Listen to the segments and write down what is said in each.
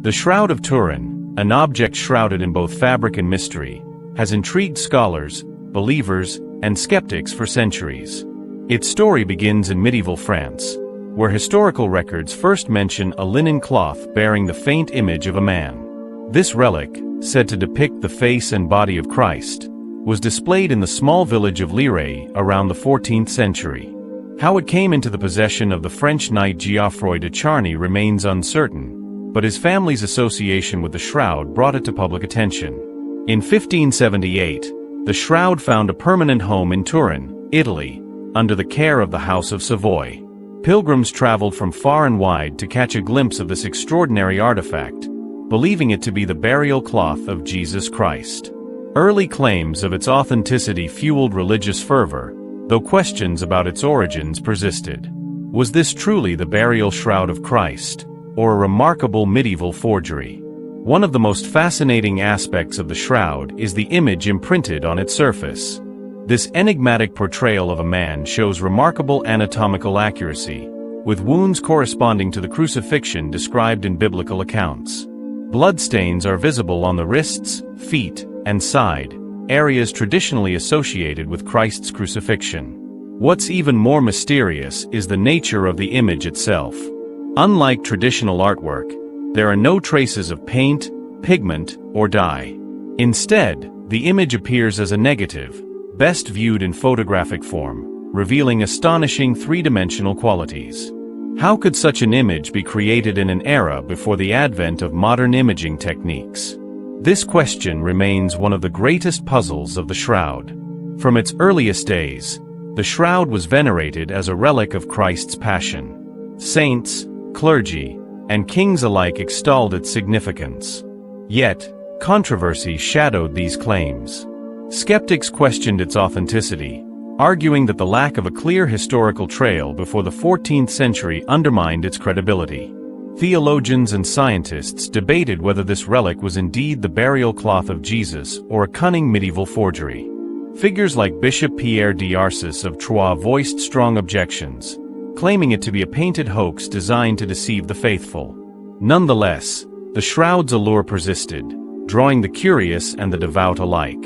The Shroud of Turin, an object shrouded in both fabric and mystery, has intrigued scholars, believers, and skeptics for centuries. Its story begins in medieval France, where historical records first mention a linen cloth bearing the faint image of a man. This relic, said to depict the face and body of Christ, was displayed in the small village of Lire around the 14th century. How it came into the possession of the French knight Geoffroy de Charny remains uncertain, but his family's association with the shroud brought it to public attention. In 1578, the shroud found a permanent home in Turin, Italy, under the care of the House of Savoy. Pilgrims traveled from far and wide to catch a glimpse of this extraordinary artifact, believing it to be the burial cloth of Jesus Christ. Early claims of its authenticity fueled religious fervor, though questions about its origins persisted. Was this truly the burial shroud of Christ, or a remarkable medieval forgery? One of the most fascinating aspects of the shroud is the image imprinted on its surface. This enigmatic portrayal of a man shows remarkable anatomical accuracy, with wounds corresponding to the crucifixion described in biblical accounts. Bloodstains are visible on the wrists, feet, and side, areas traditionally associated with Christ's crucifixion. What's even more mysterious is the nature of the image itself. Unlike traditional artwork, there are no traces of paint, pigment, or dye. Instead, the image appears as a negative, best viewed in photographic form, revealing astonishing three-dimensional qualities. How could such an image be created in an era before the advent of modern imaging techniques? This question remains one of the greatest puzzles of the shroud. From its earliest days, the shroud was venerated as a relic of Christ's passion. Saints, clergy, and kings alike extolled its significance. Yet, controversy shadowed these claims. Skeptics questioned its authenticity, arguing that the lack of a clear historical trail before the 14th century undermined its credibility. Theologians and scientists debated whether this relic was indeed the burial cloth of Jesus or a cunning medieval forgery. Figures like Bishop Pierre d'Arcis of Troyes voiced strong objections, claiming it to be a painted hoax designed to deceive the faithful. Nonetheless, the shroud's allure persisted, drawing the curious and the devout alike.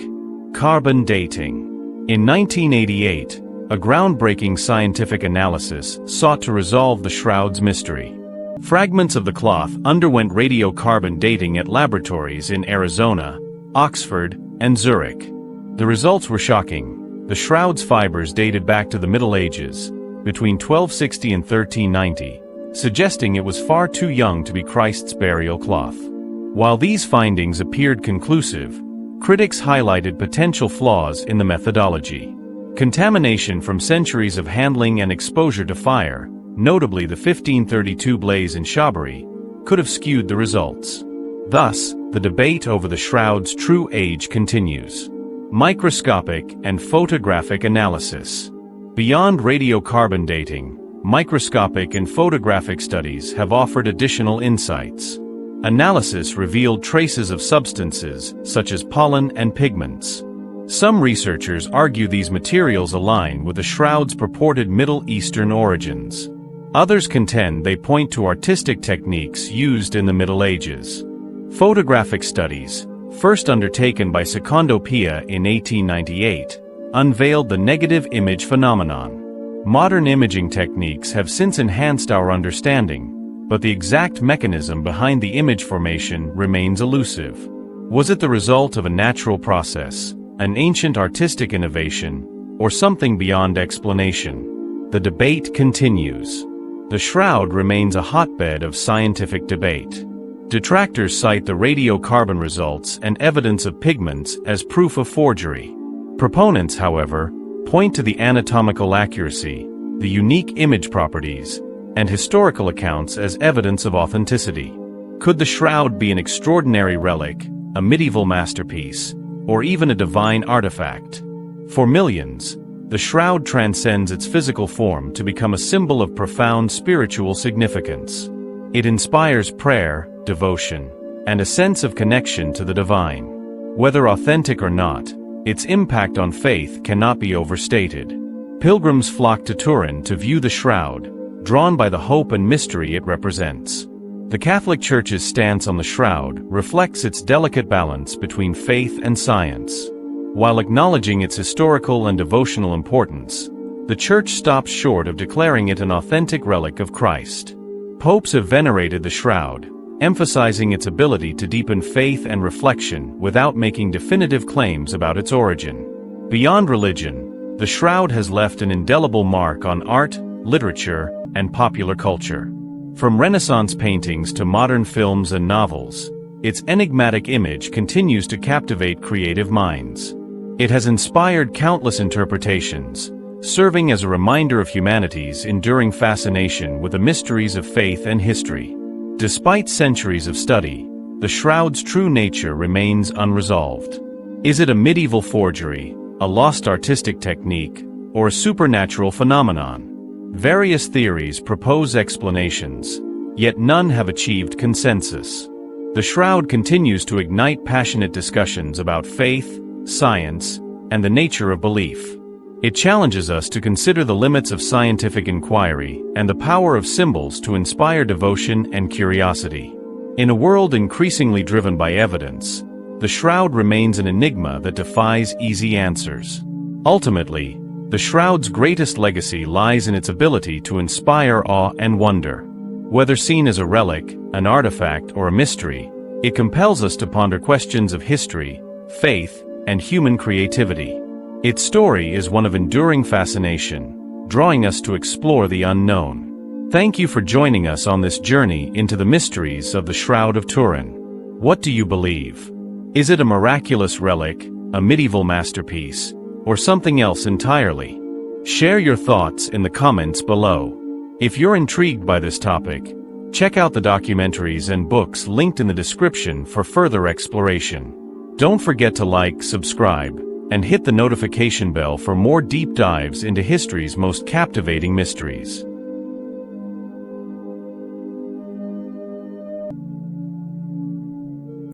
Carbon dating. In 1988, a groundbreaking scientific analysis sought to resolve the shroud's mystery. Fragments of the cloth underwent radiocarbon dating at laboratories in Arizona, Oxford, and Zurich. The results were shocking. The shroud's fibers dated back to the Middle Ages, between 1260 and 1390, suggesting it was far too young to be Christ's burial cloth. While these findings appeared conclusive, critics highlighted potential flaws in the methodology. Contamination from centuries of handling and exposure to fire, notably the 1532 blaze in Chabris, could have skewed the results. Thus, the debate over the shroud's true age continues. Microscopic and photographic analysis. Beyond radiocarbon dating, microscopic and photographic studies have offered additional insights. Analysis revealed traces of substances such as pollen and pigments. Some researchers argue these materials align with the shroud's purported Middle Eastern origins. Others contend they point to artistic techniques used in the Middle Ages. Photographic studies, first undertaken by Secondo Pia in 1898, unveiled the negative image phenomenon. Modern imaging techniques have since enhanced our understanding, but the exact mechanism behind the image formation remains elusive. Was it the result of a natural process, an ancient artistic innovation, or something beyond explanation? The debate continues. The shroud remains a hotbed of scientific debate. Detractors cite the radiocarbon results and evidence of pigments as proof of forgery. Proponents, however, point to the anatomical accuracy, the unique image properties, and historical accounts as evidence of authenticity. Could the shroud be an extraordinary relic, a medieval masterpiece, or even a divine artifact? For millions, the shroud transcends its physical form to become a symbol of profound spiritual significance. It inspires prayer, devotion, and a sense of connection to the divine. Whether authentic or not, its impact on faith cannot be overstated. Pilgrims flock to Turin to view the shroud, drawn by the hope and mystery it represents. The Catholic Church's stance on the Shroud reflects its delicate balance between faith and science. While acknowledging its historical and devotional importance, the Church stops short of declaring it an authentic relic of Christ. Popes have venerated the Shroud, emphasizing its ability to deepen faith and reflection without making definitive claims about its origin. Beyond religion, the Shroud has left an indelible mark on art, literature, and popular culture. From Renaissance paintings to modern films and novels, its enigmatic image continues to captivate creative minds. It has inspired countless interpretations, serving as a reminder of humanity's enduring fascination with the mysteries of faith and history. Despite centuries of study, the Shroud's true nature remains unresolved. Is it a medieval forgery, a lost artistic technique, or a supernatural phenomenon? Various theories propose explanations, yet none have achieved consensus. The Shroud continues to ignite passionate discussions about faith, science, and the nature of belief. It challenges us to consider the limits of scientific inquiry and the power of symbols to inspire devotion and curiosity. In a world increasingly driven by evidence, the Shroud remains an enigma that defies easy answers. Ultimately, the Shroud's greatest legacy lies in its ability to inspire awe and wonder. Whether seen as a relic, an artifact, or a mystery, it compels us to ponder questions of history, faith, and human creativity. Its story is one of enduring fascination, drawing us to explore the unknown. Thank you for joining us on this journey into the mysteries of the Shroud of Turin. What do you believe? Is it a miraculous relic, a medieval masterpiece, or something else entirely? Share your thoughts in the comments below. If you're intrigued by this topic, check out the documentaries and books linked in the description for further exploration. Don't forget to like, subscribe, and hit the notification bell for more deep dives into history's most captivating mysteries.